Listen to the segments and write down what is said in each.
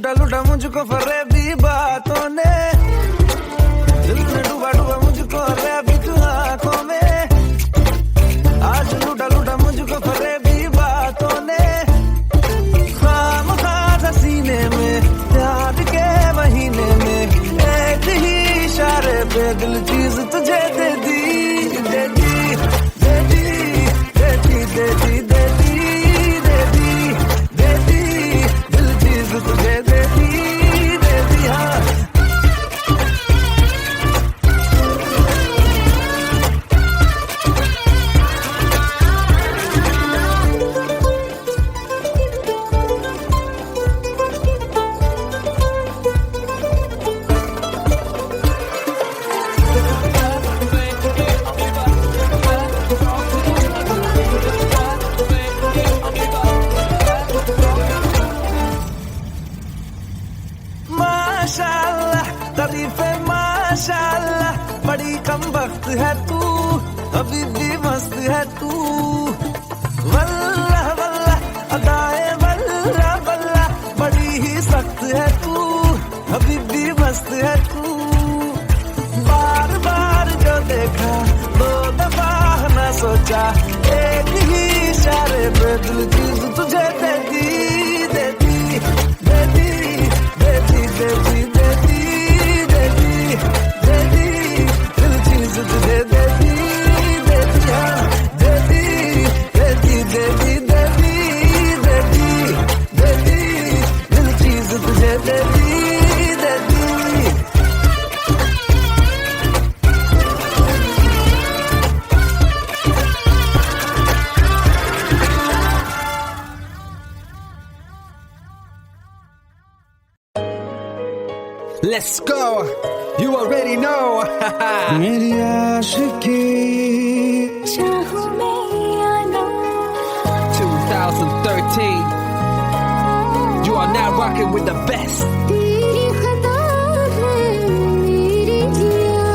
लूटा लूटा मुझको फरेबी बातों ने, दिल में डूबा डूबा मुझको रेबी तू आंखों में। आज लूटा लूटा मुझको फरेबी बातों ने, खामखा सीने में प्यार के महीने में एक ही इशारे पे दिल चीज तुझे दे दी, दे दी, दे दी, दे दी, दे दी, दे दी, दे दी, दे दी, दिल चीज तुझे दे दी, दे दी। हाँ माशाल्लाह तारीफे माशाल्लाह, बड़ी कम वक्त है तू, अभी भी मस्त है तू। वल्लाह वल्लाह अदाए वल्लाह वल्लाह, बड़ी ही सख्त है तू, अभी भी मस्त है तू। बार बार जो देखा दो दफा न सोचा, एक ही इशारे पे दिल चीज तुझे दे दी, दे दी, दे दी, दे दी, दे दी, दे दी, दे दी, दे दी, दिल चीज तुझे दे दी, दे दी। हाँ दे दी, दे दी, दे दी, दे दी, दे दी, दे दी, दिल चीज तुझे दे दी, दे दी। Let's go. You already know. मेरी आशिकी चाहूं मैं या ना, 2013. You are now rocking with the best. तेरी खता है मेरी जिया।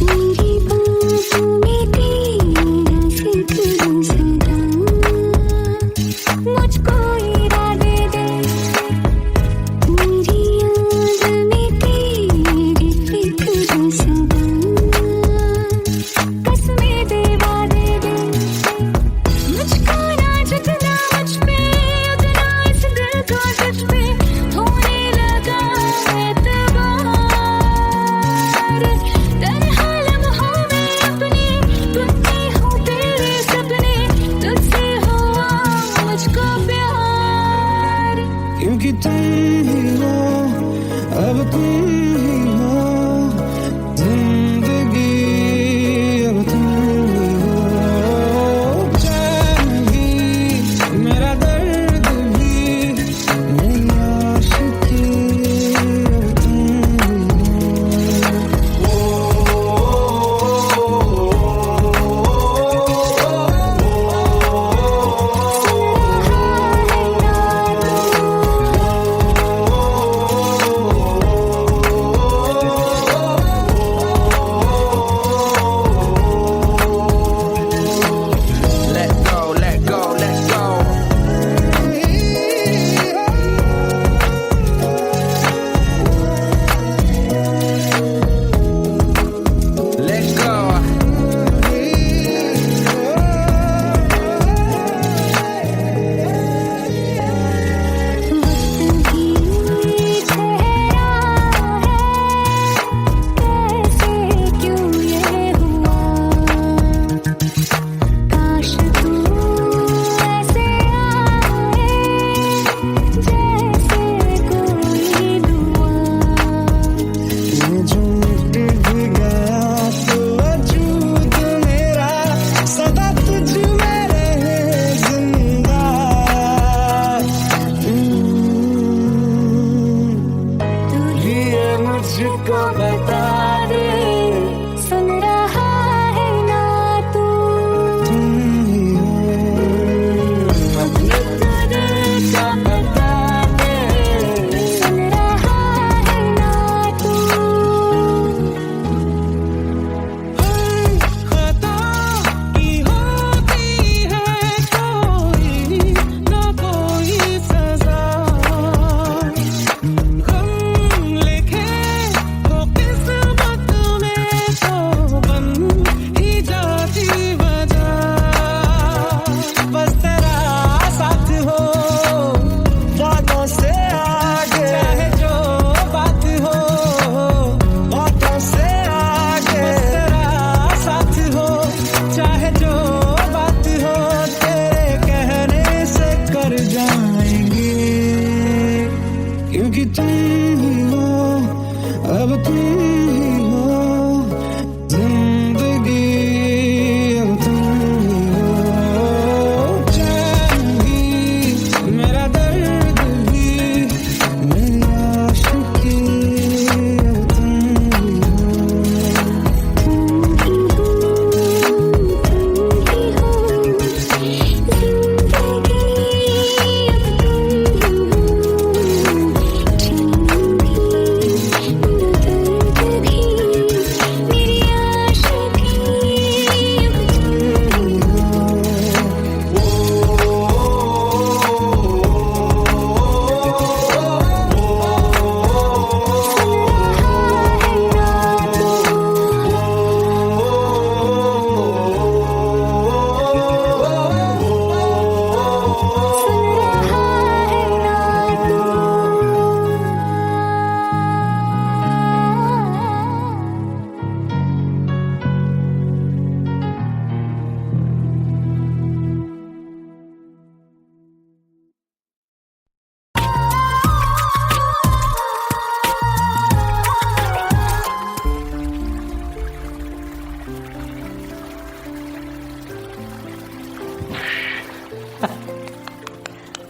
मेरी बाहों में तेरा सिकरा सदा,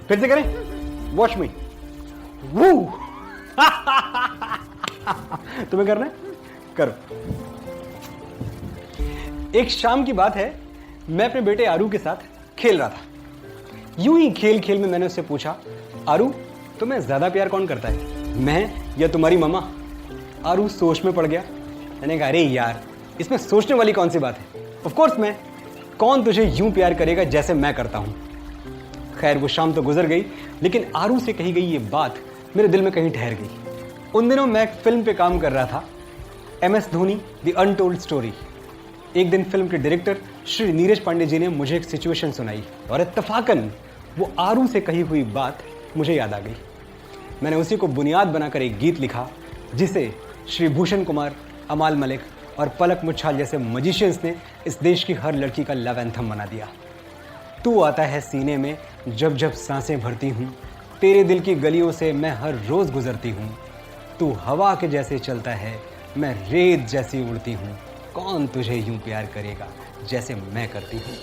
फिर से करें, वॉच मी। वू तुम्हें करना है, करो। एक शाम की बात है, मैं अपने बेटे आरू के साथ खेल रहा था। यूं ही खेल खेल में मैंने उससे पूछा, आरू तुम्हें ज्यादा प्यार कौन करता है, मैं या तुम्हारी मम्मा? आरू सोच में पड़ गया। मैंने कहा, अरे यार इसमें सोचने वाली कौन सी बात है, ऑफ कोर्स मैं। कौन तुझे यूं प्यार करेगा जैसे मैं करता हूं। खैर वो शाम तो गुजर गई, लेकिन आरू से कही गई ये बात मेरे दिल में कहीं ठहर गई। उन दिनों मैं एक फिल्म पे काम कर रहा था, MS Dhoni the untold story. एक दिन फिल्म के डायरेक्टर श्री नीरज पांडे जी ने मुझे एक सिचुएशन सुनाई और इत्तफाकन वो आरू से कही हुई बात मुझे याद आ गई। मैंने उसी को बुनियाद बनाकर एक गीत लिखा, जिसे श्री भूषण कुमार, अमाल मलिक और पलक मुच्छाल जैसे मजिशियंस ने इस देश की हर लड़की का लव एंथम बना दिया। तू आता है सीने में जब जब सांसें भरती हूँ, तेरे दिल की गलियों से मैं हर रोज गुजरती हूँ। तू हवा के जैसे चलता है, मैं रेत जैसी उड़ती हूँ। कौन तुझे यूं प्यार करेगा जैसे मैं करती हूँ।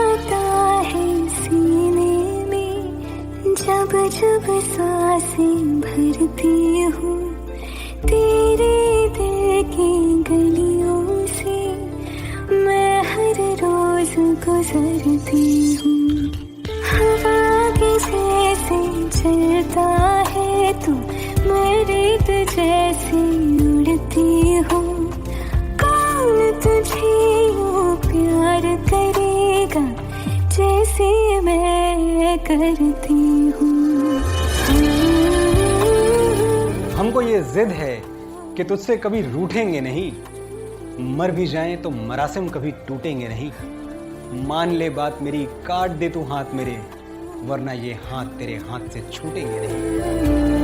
आता है सीने में जब जब सांसें भरती हूँ, तेरे दिल की गलियों से मैं हर रोज गुजरती हूँ। हवा के जैसे चलता है तू, मैं रेत जैसे उड़ती हूँ। कौन तुझे यूं प्यार करेगा जैसे मैं करती हूँ। हमको ये जिद है कि तुझसे कभी रूठेंगे नहीं, मर भी जाएं तो मरासिम कभी टूटेंगे नहीं। मान ले बात मेरी, काट दे तू हाथ मेरे, वरना ये हाथ तेरे हाथ से छूटेंगे नहीं।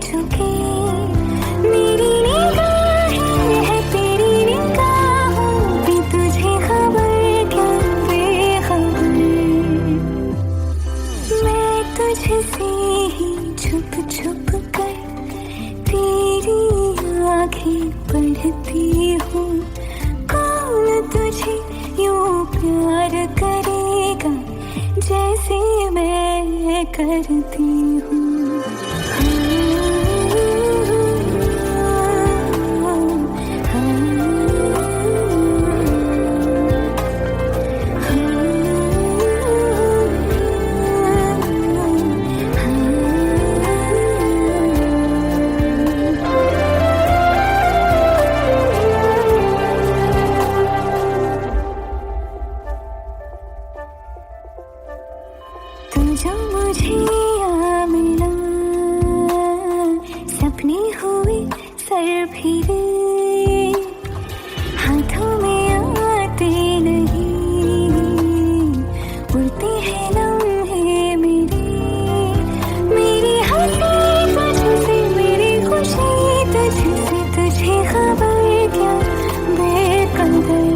चुके मेरी निगाहें है तेरी निगाहों की, तुझे खबर क्या बेखबर। मैं तुझसे ही छुप छुप कर तेरी आंखें पढ़ती हूँ। कौन तुझे यूं प्यार करेगा जैसे मैं करती हूँ। जो मुझे आ मिला, सपने हुए सर फिरे, हाथों में आते नहीं, उड़ते हैं लम्हे मेरे। मेरी हंसी तुझसे, मेरी खुशी तुझसे, तुझे खबर क्या बेकदर।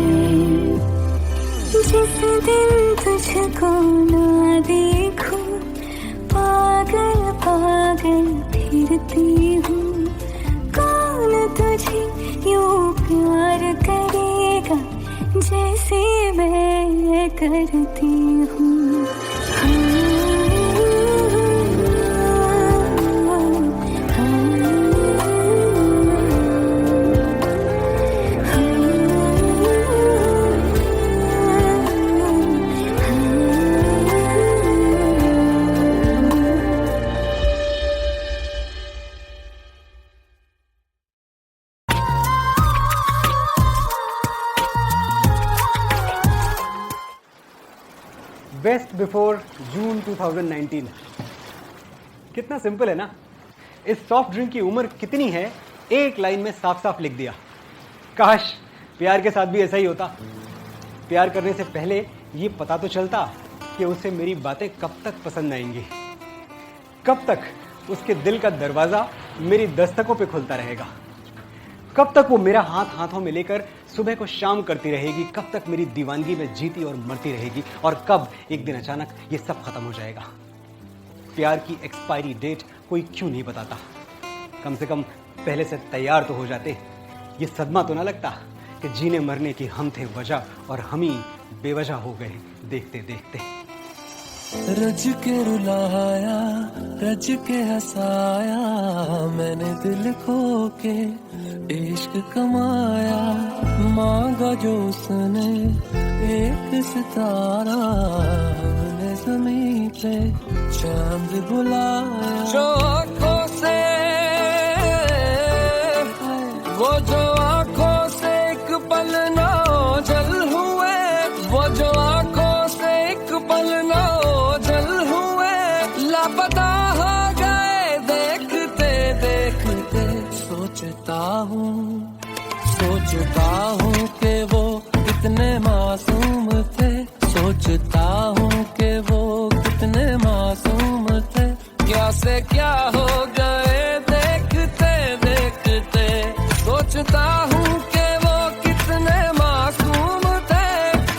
जिस दिन तुझको ना देखूं, पागल पागल फिरती हूँ। कौन तुझे यूं प्यार करेगा जैसे मैं करती हूँ। बेस्ट बिफोर जून 2019। कितना सिंपल है ना। इस सॉफ्ट ड्रिंक की उम्र कितनी है, एक लाइन में साफ साफ लिख दिया। काश प्यार के साथ भी ऐसा ही होता। प्यार करने से पहले ये पता तो चलता कि उसे मेरी बातें कब तक पसंद आएंगी, कब तक उसके दिल का दरवाजा मेरी दस्तकों पे खुलता रहेगा, कब तक वो मेरा हाथ हाथों में लेकर सुबह को शाम करती रहेगी, कब तक मेरी दीवानगी में जीती और मरती रहेगी, और कब एक दिन अचानक ये सब खत्म हो जाएगा। प्यार की एक्सपायरी डेट कोई क्यों नहीं बताता? कम से कम पहले से तैयार तो हो जाते। ये सदमा तो ना लगता कि जीने मरने की हम थे वजह और हम ही बेवजह हो गए देखते देखते। रज के रुलाया, रज के हंसाया, मैंने दिल खो के इश्क कमाया। मांगा जो उसने एक सितारा, हमने ज़मीं पे चांद बुलाया। जो आँखों से, वो जो आँखों से एक पल ना ओझल हुए, वो जो आँखों से एक पल ना ओझल हुए, लापता हो गए देखते देखते। सोचता हूँ कि वो कितने मासूम थे, सोचता हूँ कि वो कितने मासूम थे। क्या से क्या हो गए देखते देखते। सोचता हूँ कि वो कितने मासूम थे,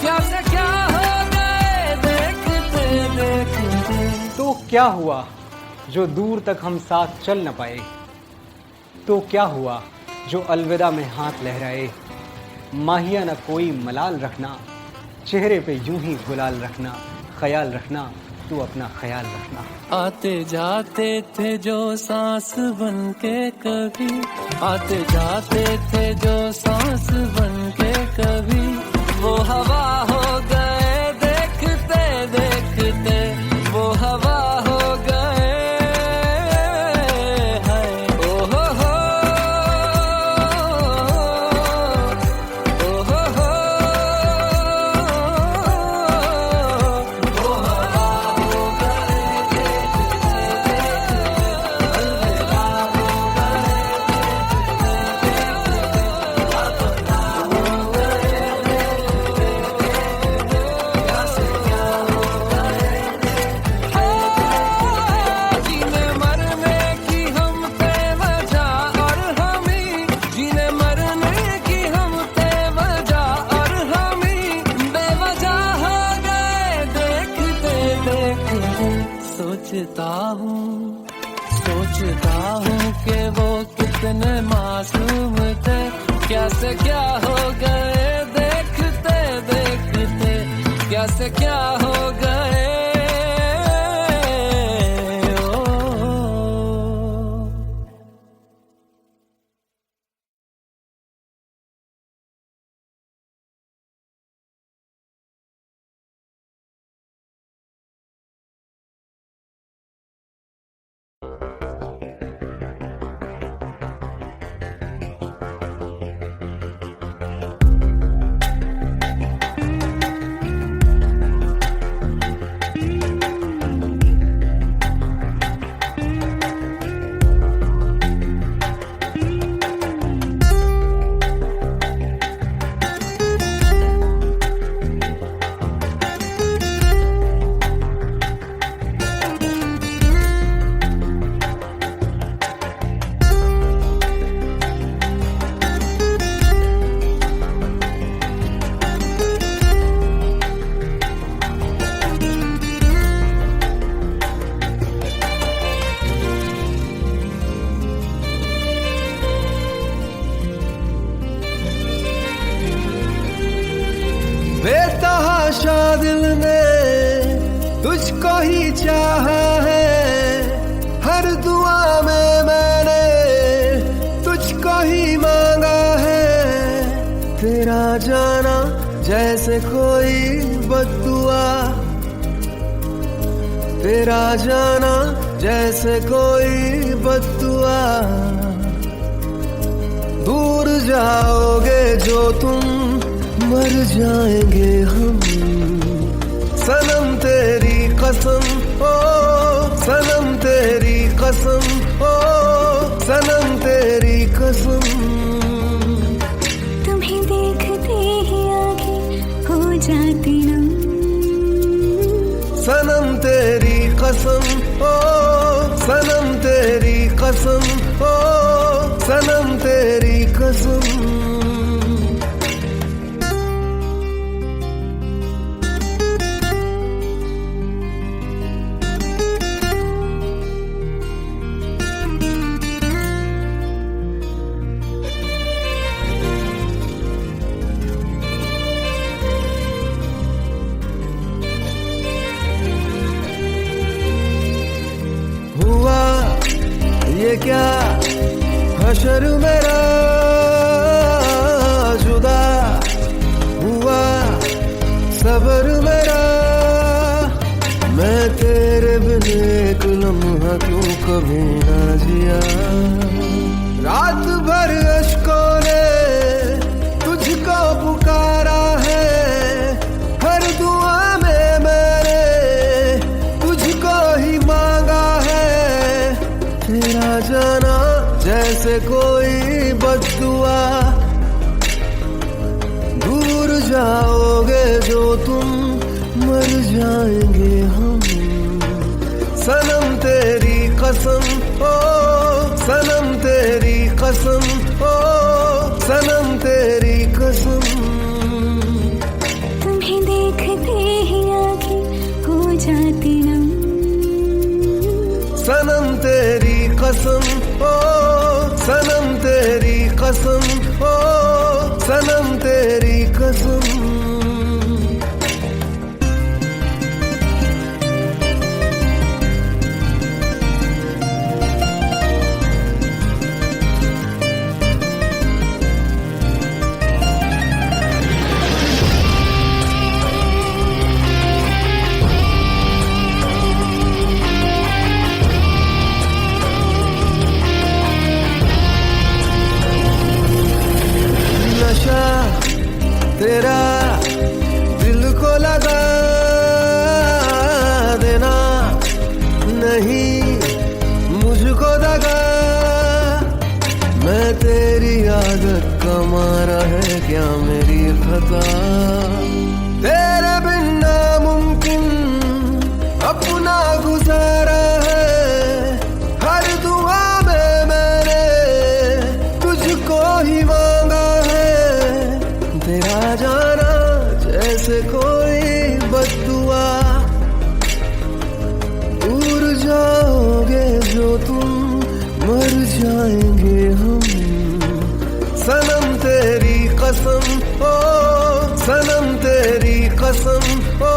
क्या से क्या हो गए देखते देखते। तो क्या हुआ जो दूर तक हम साथ चल न पाए? तो क्या हुआ जो अलविदा में हाथ लहराए? माहिया न कोई मलाल रखना, चेहरे पे यूं ही गुलाल रखना। ख्याल रखना, तू अपना ख्याल रखना। आते जाते थे जो सांस बन के कभी, आते जाते थे जो सांस बन के कभी, वो हवा हो गए देखते देखते। वो हवा हो गए सोचता हूँ कि वो कितने मासूम थे। क्या से क्या हो गए देखते देखते। क्या से क्या हो गए। बेतहाशा दिल ने तुझको ही चाहा है, हर दुआ में मैंने तुझको ही मांगा है। तेरा जाना जैसे कोई बद्दुआ, तेरा जाना जैसे कोई बद्दुआ। दूर जाओगे जो तुम मर जाएंगे हम, सनम तेरी कसम ओ सनम तेरी कसम ओ सनम तेरी कसम। तुम्हें देखते ही आगे हो जाती नम, सनम तेरी कसम ओ सनम तेरी कसम ओ सनम तेरी कसम। क्या हशर मेरा जुदा हुआ सबर मेरा, मैं तेरे बिन एक लम्हा क्यों कभी ना जिया। रात भर अश्कों ने तुझको पुकारा है, हर दुआ में मैंने तुझको ही मांगा है। तेरा जाना जैसे कोई बद्दुआ, दूर जाओगे जो तुम मर जाएंगे हम। सनम तेरी कसम ओ सनम तेरी कसम ओ सनम तेरी कसम। तुम्हें देखते ही आंखें हो जाती नम। सनम तेरी कसम ओ सनम तेरी कसम ओ सनम तेरी कसम। नशा तेरा दिल को लगा देना, नहीं मुझको दगा। मैं तेरी आदत का मारा है क्या मेरी खता। तेरे बिन नामुमकिन अपना गुजारा है, हर दुआ में मैंने तुझको ही मांगा है। तेरा जाना जैसे कोई बद्दुआ, दूर जाओगे जो तुम मर जाएंगे हम। सनम तेरी कसम ओ सनम तेरी कसम ओ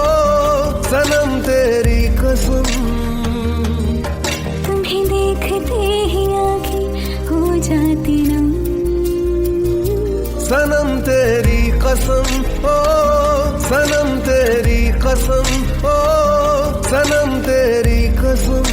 सनम तेरी कसम। तुम्हें देखते ही आंखें हो जाती नम। सनम तेरी कसम ओ सनम तेरी कसम ओ सनम तेरी कसम।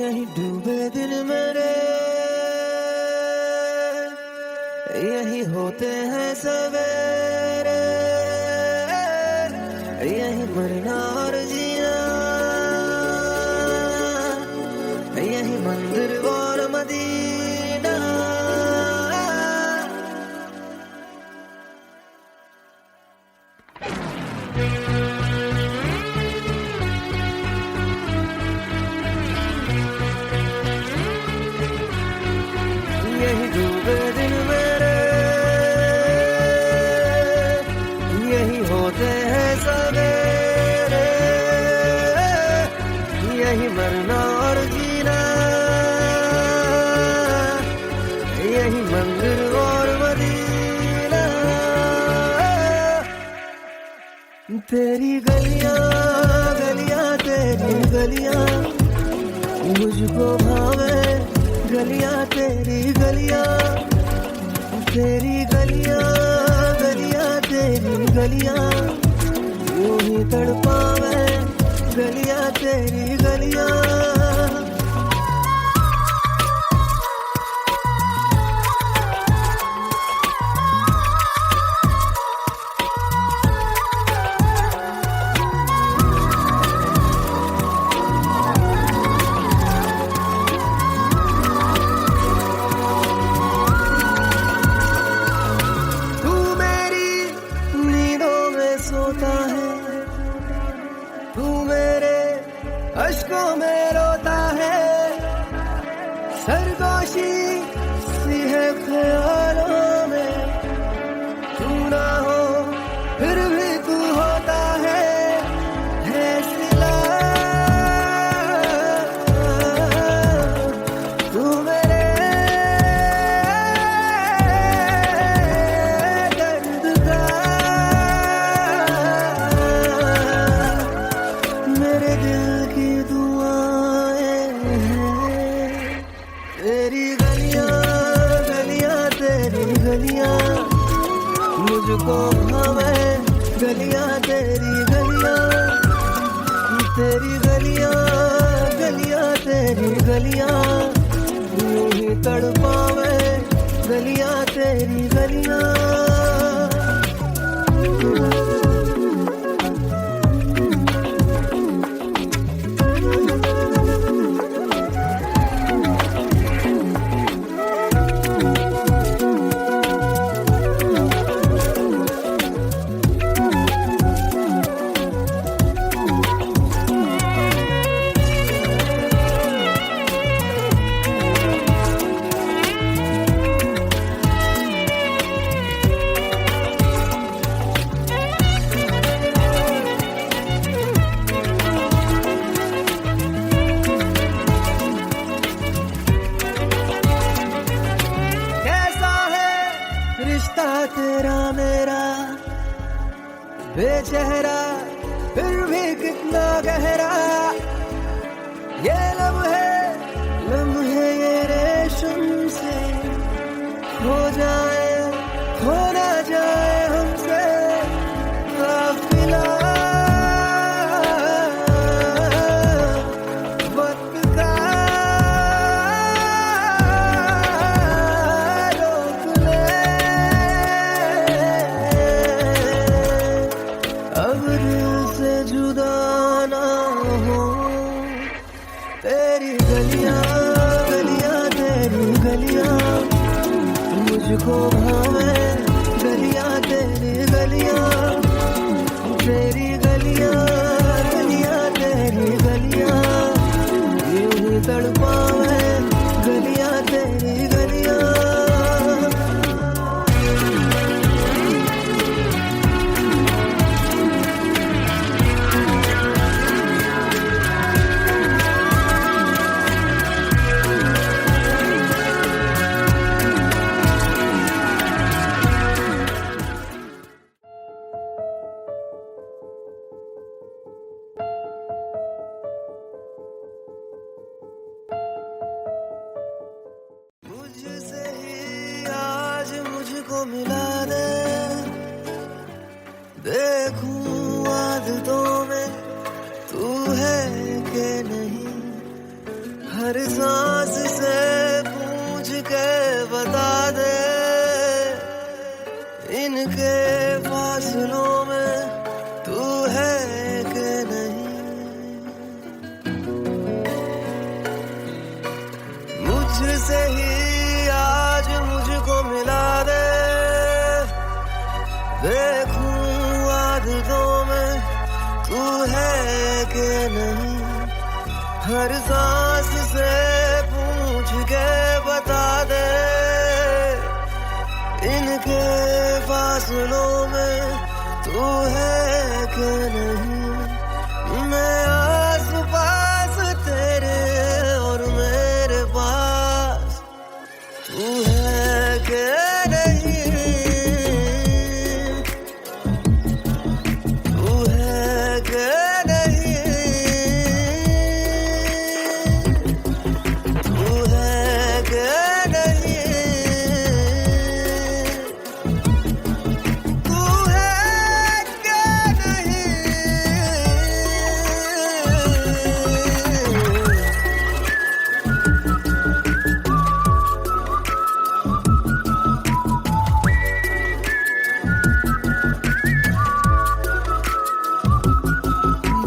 यही डूबे दिन मेरे, यही होते हैं सवेरे, यही मरना और जीना, यही मंदिर और मदीना। यही डूबे दिन मेरे, यही होते हैं सवेरे, यही मरना और जीना, यही मंदिर और मदीना। तेरी गलियां गलियां तेरी गलियां मुझको भावे, गलियां तेरी गलियां, तेरी गलियां गलियां तेरी गलियां यूं ही तड़पावे, गलियां तेरी गलियां। अश्कों में रोता है, सरगोशी सी है ख्यालों में, तू ना हो फिर भी तू होता है सिला, तू मेरे दर्द का, मेरे दिल की दुआएं हैं, तेरी गलियां गलियां तेरी गलियां मुझको भावे, गलियां तेरी गलियां, तेरी गलियां गलियां तेरी गलियां यूं ही तड़पावे, गलियां तेरी गलियां। रिश्ता तेरा मेरा बेचेहरा फिर भी कितना गहरा, ये लम्हे ये रेशम से खो जाए, खो ना जाए हमसे काफिला, वक्त का रोक ले, अब दिल से जुदा ना हो, तेरी गलियां गलियां तेरी गलियां मुझको भावे, गलियां तेरी गलियां, तेरी गलियां गलियां तेरी गलियां यूं ही तड़पावे, गलियां तेरी गलियां। मुझसे ही आज मुझको मिला दे, देखूं आदतों में तू है कि नहीं, हर सांस से पूछ के बता दे, इनके फासलों में तू है कि नहीं, मुझसे ही आज मुझको मिला दे, देखूं आदतों में तू है कि नहीं, हर सांस से पूछ के बता दे, इनके फासलों में तू है कि नहीं, मैं आस पास तेरे और मेरे पास तू है कि नहीं, तू है कि नहीं, तू है कि नहीं, तू है कि नहीं।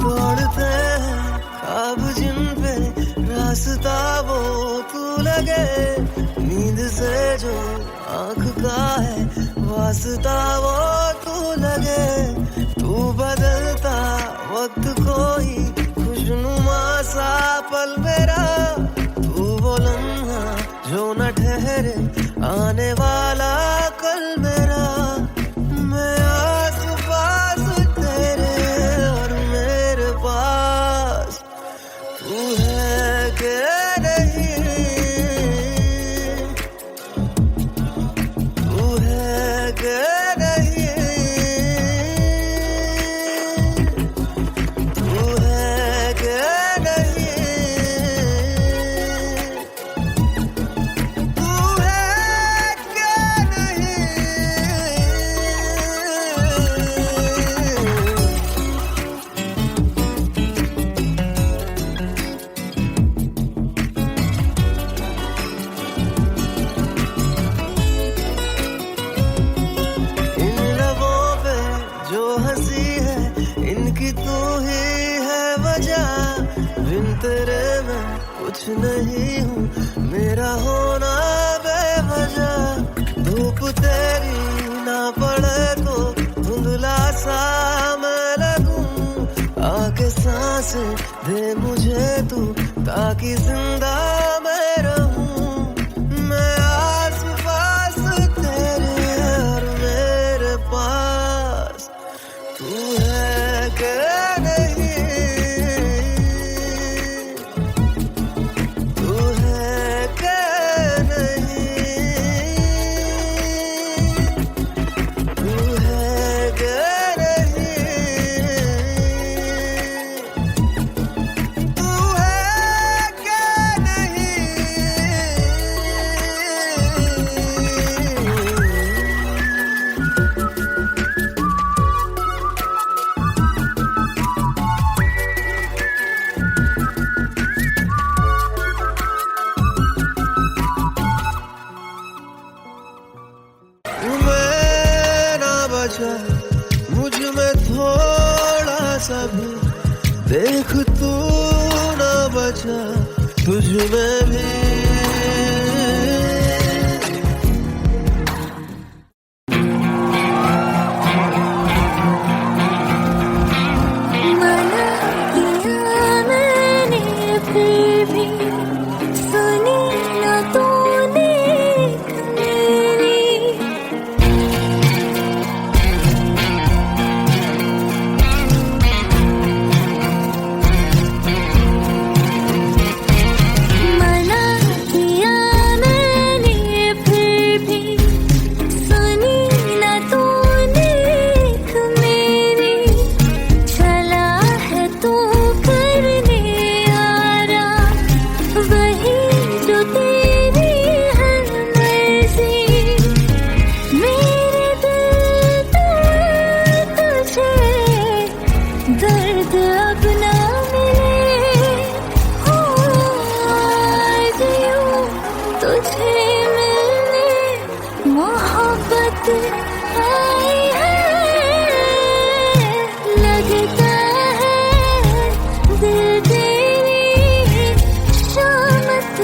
दौड़ते हैं ख्वाब जिन पे रास्ता वो तू लगे, नींद से जो आँख का है वास्ता वो तू लगे, तू बदलता वक्त कोई खुशनुमा सा तू है कि नहीं, तू है कि नहीं, तू है कि नहीं, तू है कि नहीं। इन लबों पे जो हंसी है, इनकी तू ही है वजह। बिन तेरे मैं कुछ नहीं हूँ, मेरा होना बेवजह। धूप तेरी ना पड़े तो धुंधला सा मैं लगूं। आके सांसें दे मुझे तू, ताकि जिंदा मैं रहूं। मैं आस पास तेरे और मेरे पास, तू है कि नहीं, तू है कि नहीं, तू है कि नहीं, तू है कि नहीं। मैं ना बचा मुझ में थोड़ा सा भी, देख तू ना बचा तुझ में भी। मना किया मैंने फिर भी सुनी ना तूने मेरी। मना किया मैंने फिर भी सुनी ना तूने मेरी। चला है तू करने यारा वही जो तेरी है मर्जी। मेरे दिल पे तुझे दर्द अब ना मिले। हो आज यूं तुझे मिलने मोहब्बत आई है। लगता है दिल तेरी शामत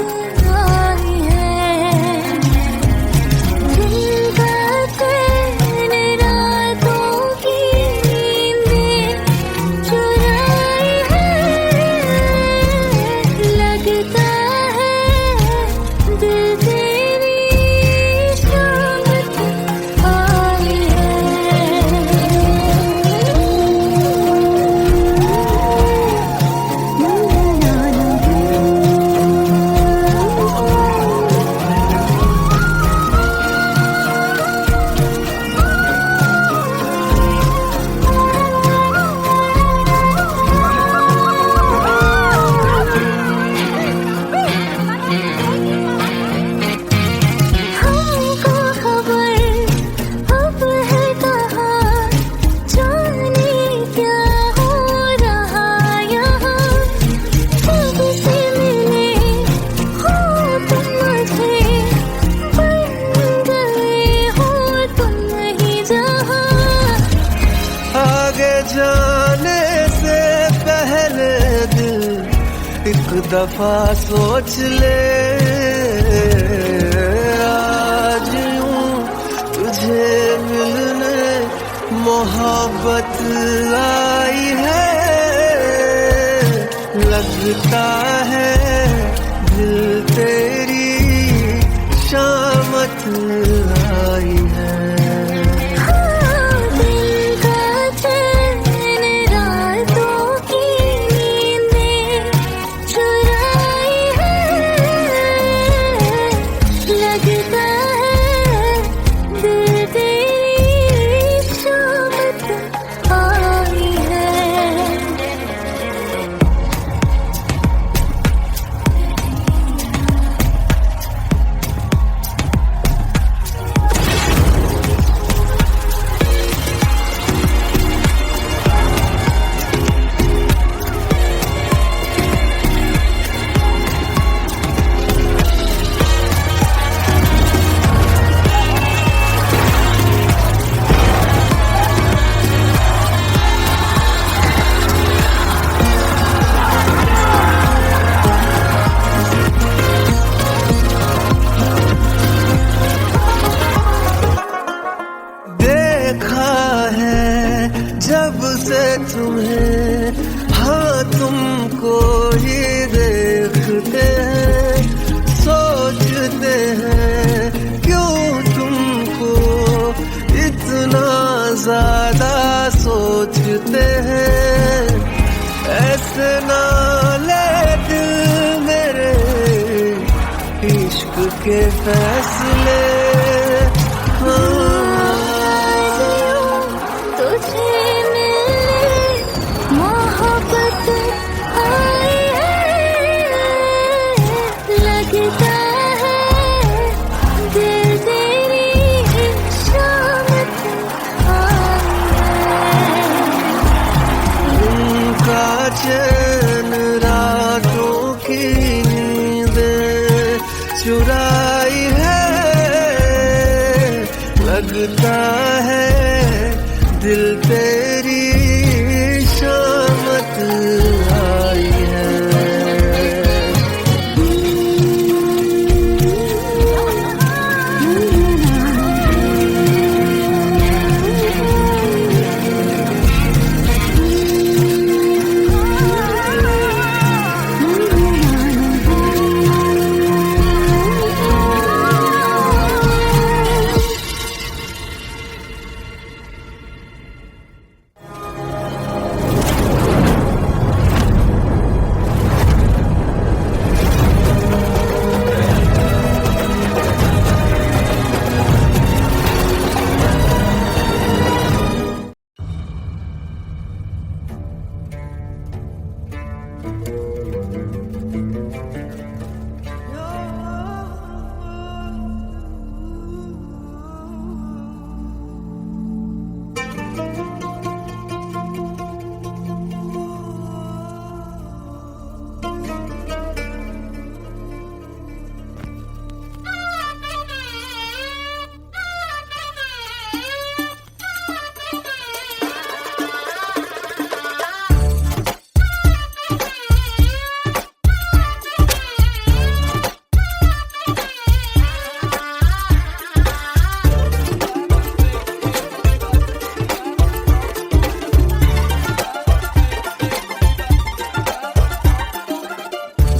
आई है। दिल का चैन रातों की नींदें चुराई है। लगता है दिल तेरी शामत आई हमको खबर अब है कहाँ, जाने क्या हो रहा यहाँ। कब से मिले हो तुम मुझे, बन गए हो तुम नहीं जहाँ। आगे जाने से पहले दिल एक दफा सोच ले। आज यूं तुझे मिलने मोहब्बत आई है। लगता है दिल तेरी शामत आई है। दिल का चैन रातों की नींदें के फैसले तुझे मिले मोहब्बत आई है, लगता है दिल तेरी शामत आई है। उनका चैन रातों की नींद चुराई है, लगता है दिल तेरी शामत आई है।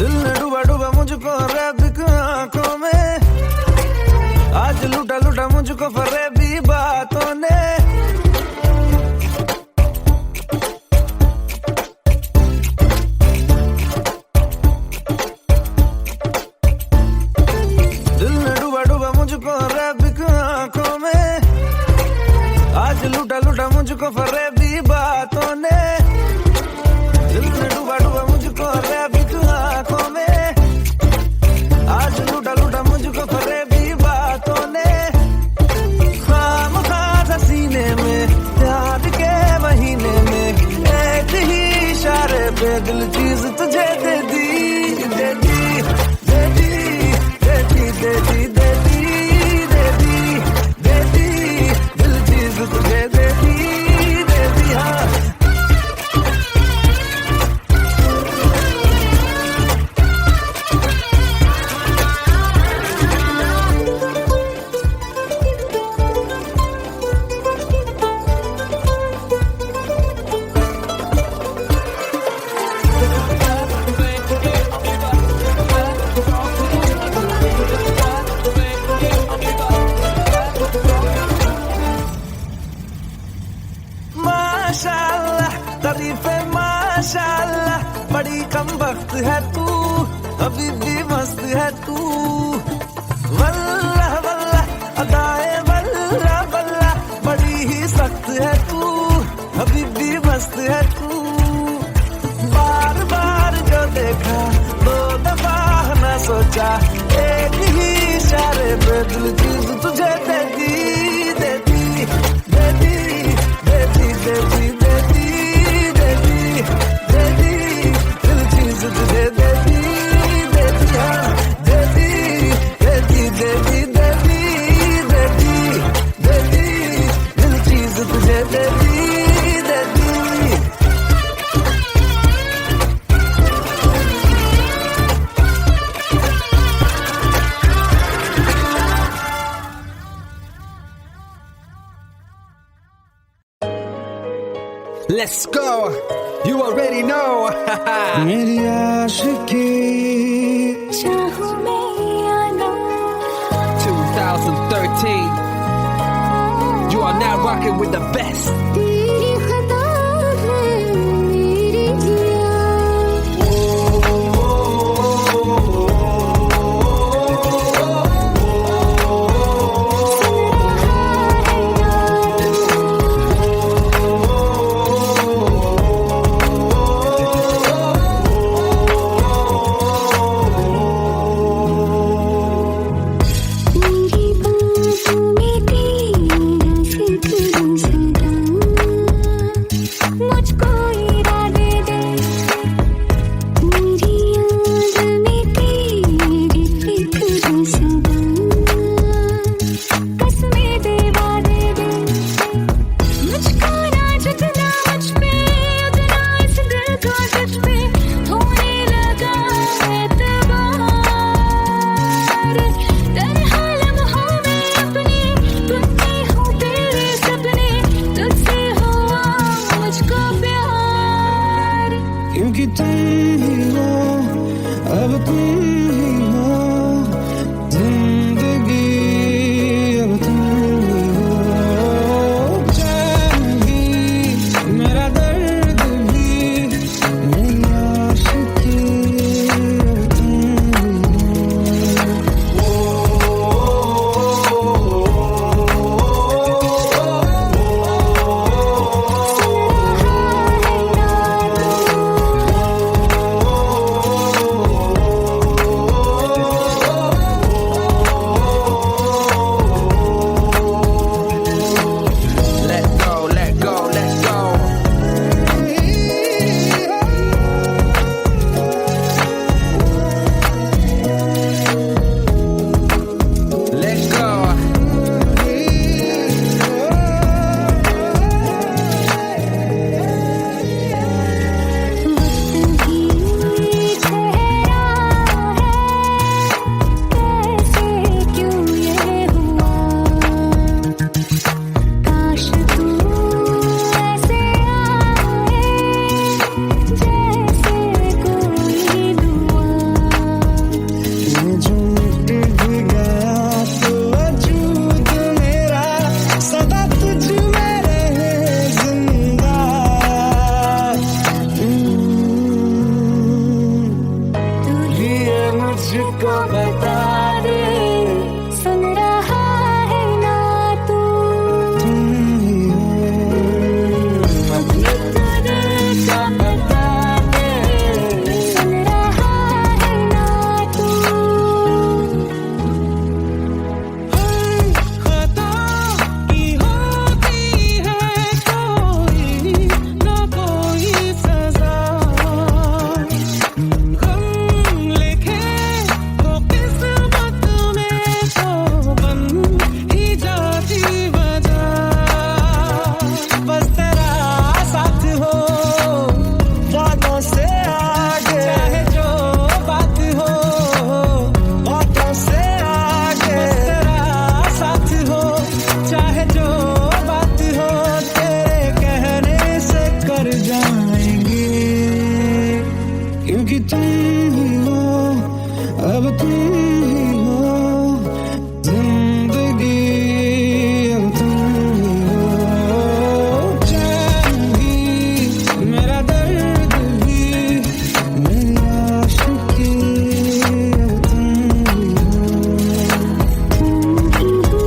दिल ने डूबा डूबा मुझको रैबिक आंखों में, आज लूटा लूटा मुझको फरेबी बातों ने। दिल ने डूबा डूबा मुझको रैबिक आंखों में, आज लूटा लूटा मुझको फरेबी बातों ने। दिल ने डूबा डूबा मुझको रैबिक आंखों में, आज लूटा लूटा मुझको फरेबी बातों ने। खामखा सीने में प्यार के महीने में, एक ही इशारे पे दिल चीज तुझे दे दी, दे दी, दे दी, दे दी, दे दी, दे दी, दे दी, दे दी, दिल चीज तुझे दे दी, दे दी। हाँ माशाल्लाह, तारीफे माशाल्लाह, बड़ी कम वक्त है तू, अभी भी मस्त है तू। वल्लाह वल्लाह अदाए वल्लाह वल्लाह, बड़ी ही सख्त है तू, अभी भी मस्त है तू। बार बार जो देखा दो दफा न सोचा, एक ही इशारे पे दिल चीज तुझे दे दी, दे दी, दे दी, दे दी, दे दी, दे दी, दे दी, दे दी, दिल चीज तुझे दे दी, दे दी। हाँ दे दी, दे दी, दे दी, दे दी, दे दी, दे दी, दिल चीज तुझे दे दी, दे दी। Let's go. You already know. मेरी आशिकी चाहूं मैं या ना, 2013. You are now rocking with the best. तेरी खता है मेरी जिया। मुझको बता दे, सुन रहा है ना तू, अपने दिल का बता दे, सुन रहा है ना तू। खता की होती है कोई ना कोई सजा, गम लिखे तो किस्मत में तो बन ही जाती वजह, बस तेरा साथ हो वादों से आगे, चाहे जो बात हो बातों से आगे, बस तेरा साथ हो चाहे जो बात हो, तेरे कहने से कर जाएंगे, क्योंकि तुम ही हो, अब तुम ही हो जिंदगी, अब तुम ही हो चैन भी, मेरा दर्द भी, मेरी आशिकी, अब तुम ही हो।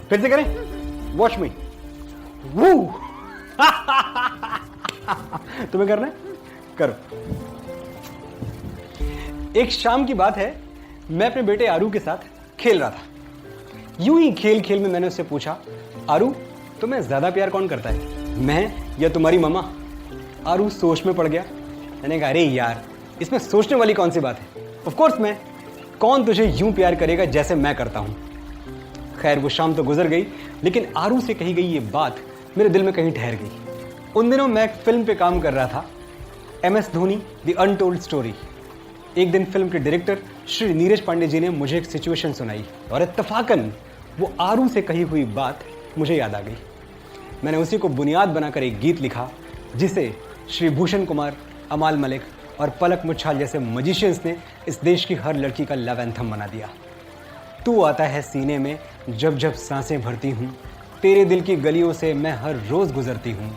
फिर से करें, वॉच मी। वू तुम्हें करना है, करो। एक शाम की बात है, मैं अपने बेटे आरू के साथ खेल रहा था। यूं ही खेल खेल में मैंने उससे पूछा, आरू तुम्हें ज्यादा प्यार कौन करता है, मैं या तुम्हारी मम्मा? आरू सोच में पड़ गया। मैंने कहा, अरे यार इसमें सोचने वाली कौन सी बात है, ऑफ कोर्स मैं, कौन तुझे यूं प्यार करेगा जैसे मैं करता हूं। खैर वो शाम तो गुजर गई, लेकिन आरू से कही गई ये बात मेरे दिल में कहीं ठहर गई। उन दिनों मैं एक फिल्म पे काम कर रहा था, MS Dhoni the untold story. एक दिन फिल्म के डायरेक्टर श्री नीरज पांडे जी ने मुझे एक सिचुएशन सुनाई और इत्तफाकन वो आरू से कही हुई बात मुझे याद आ गई। मैंने उसी को बुनियाद बनाकर एक गीत लिखा, जिसे श्री भूषण कुमार, अमाल मलिक और पलक मुच्छाल जैसे मजिशियंस ने इस देश की हर लड़की का लव एंथम बना दिया। तू आता है सीने में जब जब सांसें भरती हूँ, तेरे दिल की गलियों से मैं हर रोज़ गुजरती हूँ।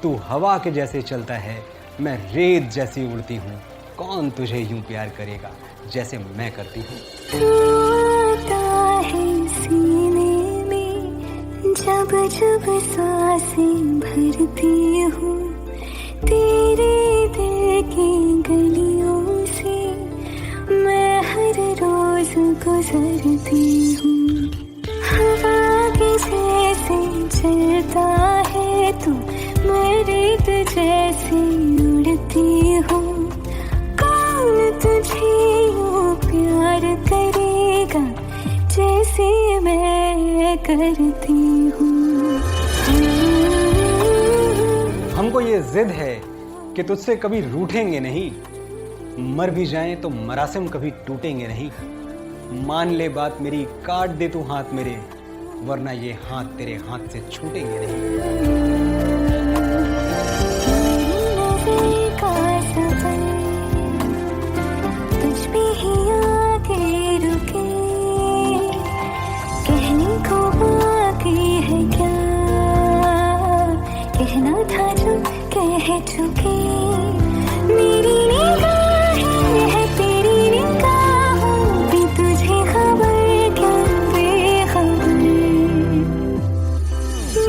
तू हवा के जैसे चलता है, मैं रेत जैसी उड़ती हूँ। कौन तुझे यूं प्यार करेगा जैसे मैं करती हूँ। तू आता है सीने में जब जब सांसें भरती हूँ, तेरे दिल की गलियों से मैं हर रोज गुजरती हूँ। हवा के जैसे चलता है तू, मैं रेत जैसे उड़ती हूँ। कौन तुझे यूं प्यार करेगा जैसे मैं करती हूँ। हमको ये जिद है कि तुझसे कभी रूठेंगे नहीं, मर भी जाएं तो मरासिम कभी टूटेंगे नहीं। मान ले बात मेरी, काट दे तू हाथ मेरे, वरना ये हाथ तेरे हाथ से छूटेंगे नहीं। तुझ पे ही आके रुके, कहने को बाकी है क्या, कहना था जो कह चुके। मेरी निगाहें है तेरी निगाहों भी, तुझे खबर क्या बेखबर।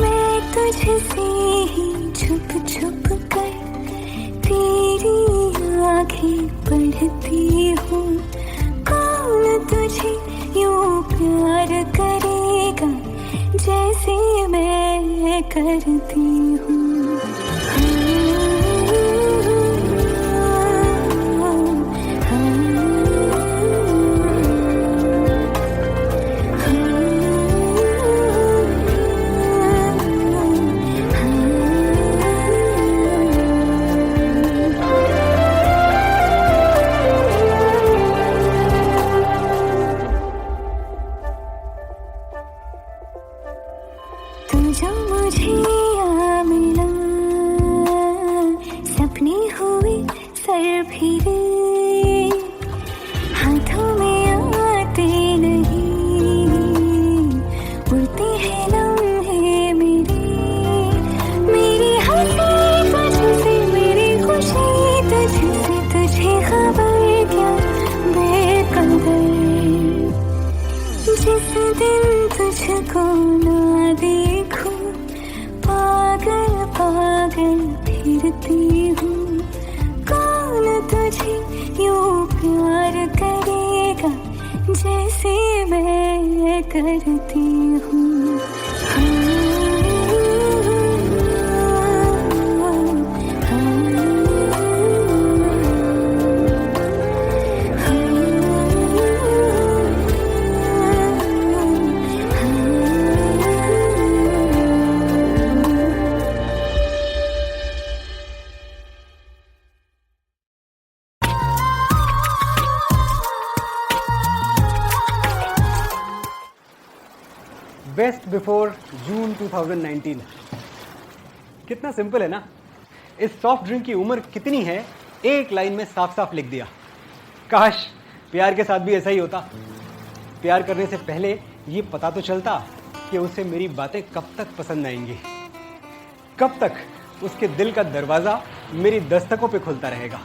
मैं तुझसे ही छुप छुप कर करती हूँ। तू जो मुझे आ मिला, सपने हुए सर फिरे, हाथों में आते नहीं, उड़ते हैं लम्हे मेरे, मेरी हंसी तुझसे, मेरी खुशी तुझसे, तुझे खबर क्या बेकदर, जिस दिन तुझको ना देखूं, पागल पागल फिरती हूँ। कौन तुझे यूं प्यार करेगा जैसे मैं करती हूँ। बेस्ट बिफोर जून 2019। कितना सिंपल है ना। इस सॉफ्ट ड्रिंक की उम्र कितनी है एक लाइन में साफ साफ लिख दिया। काश प्यार के साथ भी ऐसा ही होता। प्यार करने से पहले ये पता तो चलता कि उसे मेरी बातें कब तक पसंद आएंगी, कब तक उसके दिल का दरवाजा मेरी दस्तकों पे खुलता रहेगा,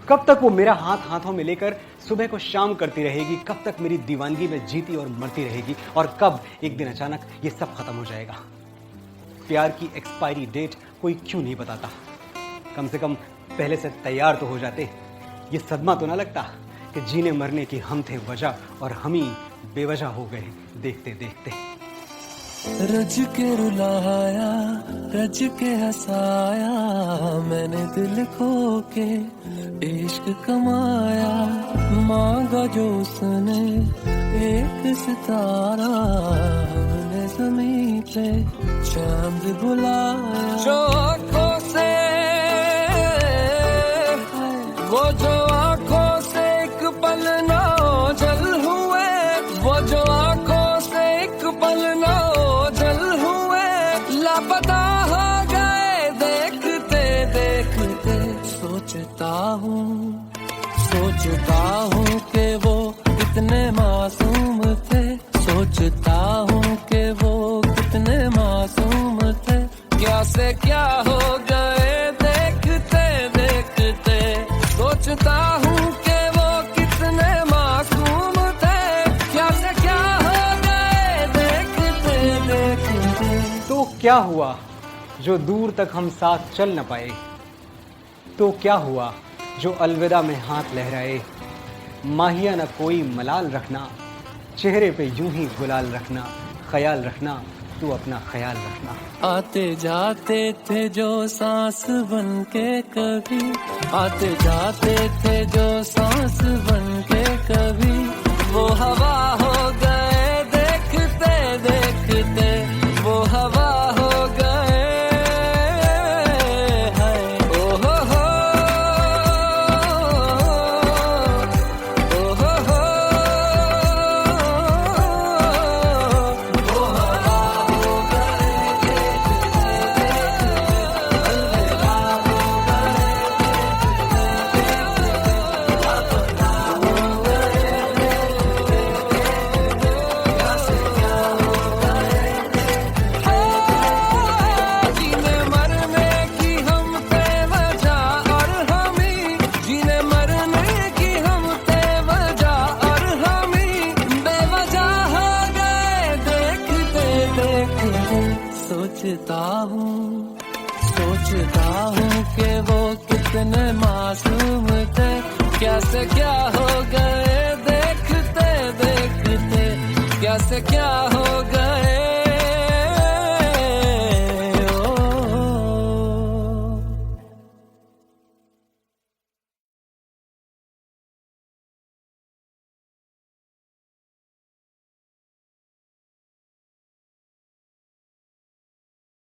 कब तक वो मेरा हाथ हाथों में लेकर सुबह को शाम करती रहेगी, कब तक मेरी दीवानगी में जीती और मरती रहेगी, और कब एक दिन अचानक ये सब खत्म हो जाएगा। प्यार की एक्सपायरी डेट कोई क्यों नहीं बताता। कम से कम पहले से तैयार तो हो जाते। ये सदमा तो ना लगता कि जीने मरने की हम थे वजह और हम ही बेवजह हो गए देखते देखते। रज के रुलाया, रज के हंसाया, मैंने दिल खो के इश्क कमाया। मांगा जो उसने एक सितारा, हमने ज़मीं पे चांद बुलाया। जो आँखों से, वो जो आँखों से एक पल ना ओझल हुए, वो जो आँखों से एक पल ना ओझल हुए, लापता हो गए देखते देखते। सोचता हूँ कि वो कितने मासूम थे, सोचता हूँ कि वो कितने मासूम थे। क्या से क्या हो गए देखते देखते। सोचता हूँ कि वो कितने मासूम थे, क्या से क्या हो गए देखते देखते। तो क्या हुआ जो दूर तक हम साथ चल न पाए, तो क्या हुआ जो अलविदा में हाथ लहराए। माहिया न कोई मलाल रखना, चेहरे पे यूं ही गुलाल रखना, ख्याल रखना तू अपना ख्याल रखना। आते जाते थे जो सांस बन के कभी, आते जाते थे जो सांस बन के कभी, वो हवा हो गए देखते देखते, वो हवा हो गए। सोचता हूँ कि वो कितने मासूम थे, क्या से क्या हो गए देखते देखते, क्या से क्या